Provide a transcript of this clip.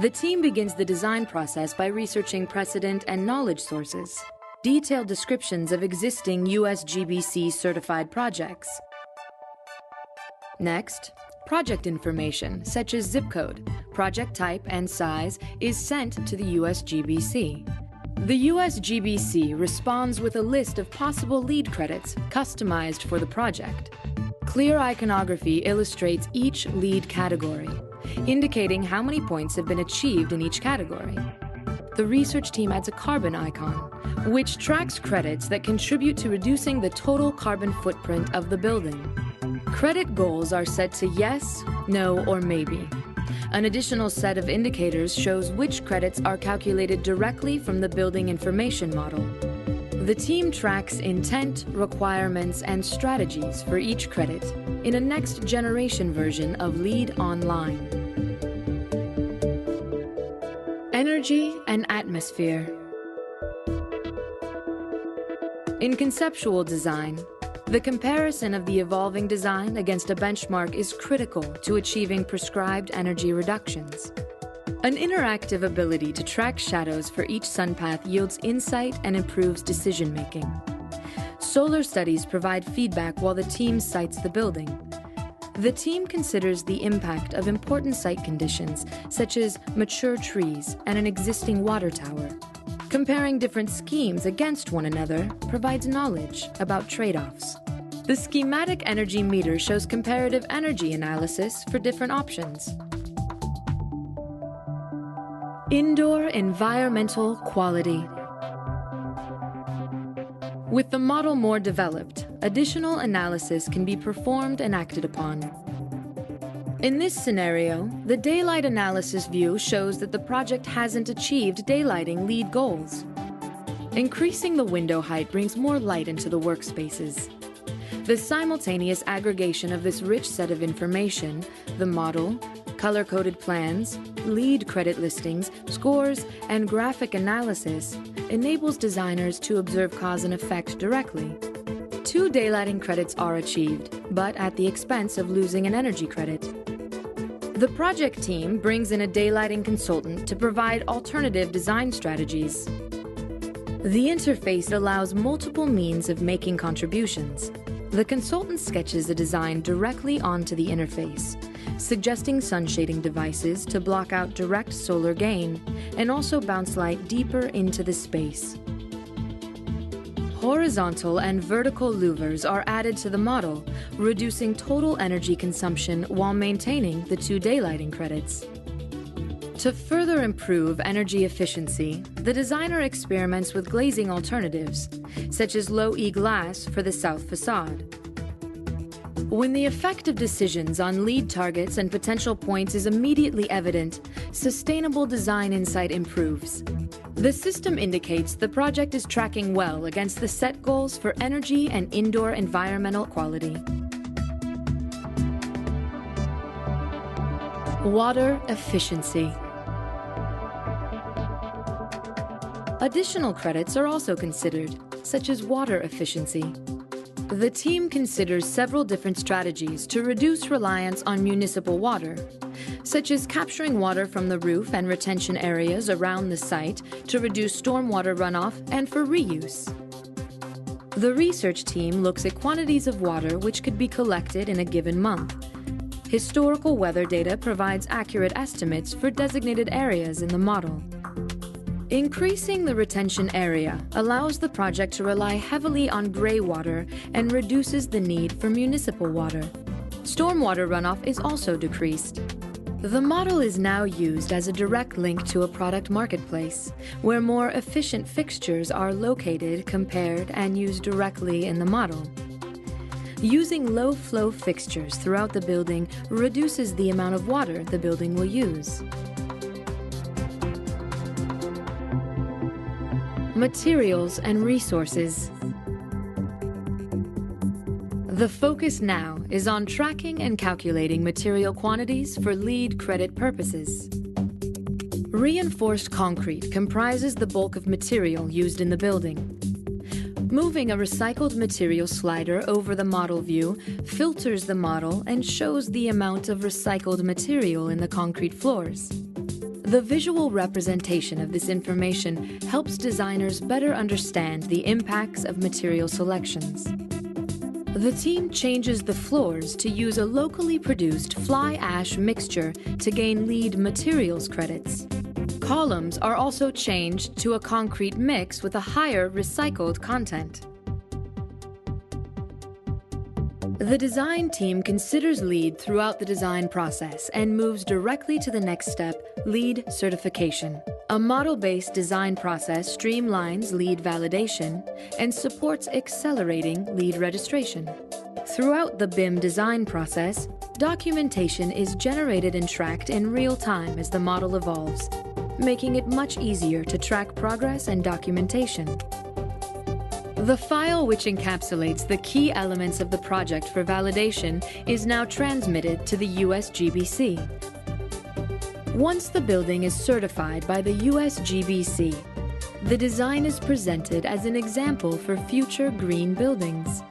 The team begins the design process by researching precedent and knowledge sources, detailed descriptions of existing USGBC certified projects. Next, project information, such as zip code, project type, and size, is sent to the USGBC. The USGBC responds with a list of possible LEED credits customized for the project. Clear iconography illustrates each LEED category, indicating how many points have been achieved in each category. The research team adds a carbon icon, which tracks credits that contribute to reducing the total carbon footprint of the building. Credit goals are set to yes, no, or maybe. An additional set of indicators shows which credits are calculated directly from the building information model. The team tracks intent, requirements, and strategies for each credit in a next-generation version of LEED Online. Energy and atmosphere. In conceptual design, the comparison of the evolving design against a benchmark is critical to achieving prescribed energy reductions. An interactive ability to track shadows for each sun path yields insight and improves decision-making. Solar studies provide feedback while the team sites the building. The team considers the impact of important site conditions, such as mature trees and an existing water tower. Comparing different schemes against one another provides knowledge about trade-offs. The schematic energy meter shows comparative energy analysis for different options. Indoor environmental quality. With the model more developed, additional analysis can be performed and acted upon. In this scenario, the daylight analysis view shows that the project hasn't achieved daylighting LEED goals. Increasing the window height brings more light into the workspaces. The simultaneous aggregation of this rich set of information, the model, color-coded plans, LEED credit listings, scores, and graphic analysis, enables designers to observe cause and effect directly. 2 daylighting credits are achieved, but at the expense of losing an energy credit. The project team brings in a daylighting consultant to provide alternative design strategies. The interface allows multiple means of making contributions. The consultant sketches a design directly onto the interface, suggesting sun shading devices to block out direct solar gain and also bounce light deeper into the space. Horizontal and vertical louvers are added to the model, reducing total energy consumption while maintaining the 2 daylighting credits. To further improve energy efficiency, the designer experiments with glazing alternatives, such as low-E glass for the south facade. When the effect of decisions on LEED targets and potential points is immediately evident, sustainable design insight improves. The system indicates the project is tracking well against the set goals for energy and indoor environmental quality. Water efficiency. Additional credits are also considered, such as water efficiency. The team considers several different strategies to reduce reliance on municipal water, such as capturing water from the roof and retention areas around the site to reduce stormwater runoff and for reuse. The research team looks at quantities of water which could be collected in a given month. Historical weather data provides accurate estimates for designated areas in the model. Increasing the retention area allows the project to rely heavily on gray water and reduces the need for municipal water. Stormwater runoff is also decreased. The model is now used as a direct link to a product marketplace, where more efficient fixtures are located, compared, and used directly in the model. Using low-flow fixtures throughout the building reduces the amount of water the building will use. Materials and resources. The focus now is on tracking and calculating material quantities for LEED credit purposes. Reinforced concrete comprises the bulk of material used in the building. Moving a recycled material slider over the model view filters the model and shows the amount of recycled material in the concrete floors. The visual representation of this information helps designers better understand the impacts of material selections. The team changes the floors to use a locally produced fly ash mixture to gain LEED materials credits. Columns are also changed to a concrete mix with a higher recycled content. The design team considers LEED throughout the design process and moves directly to the next step, LEED certification. A model-based design process streamlines LEED validation and supports accelerating LEED registration. Throughout the BIM design process, documentation is generated and tracked in real time as the model evolves, making it much easier to track progress and documentation. The file which encapsulates the key elements of the project for validation is now transmitted to the USGBC. Once the building is certified by the USGBC, the design is presented as an example for future green buildings.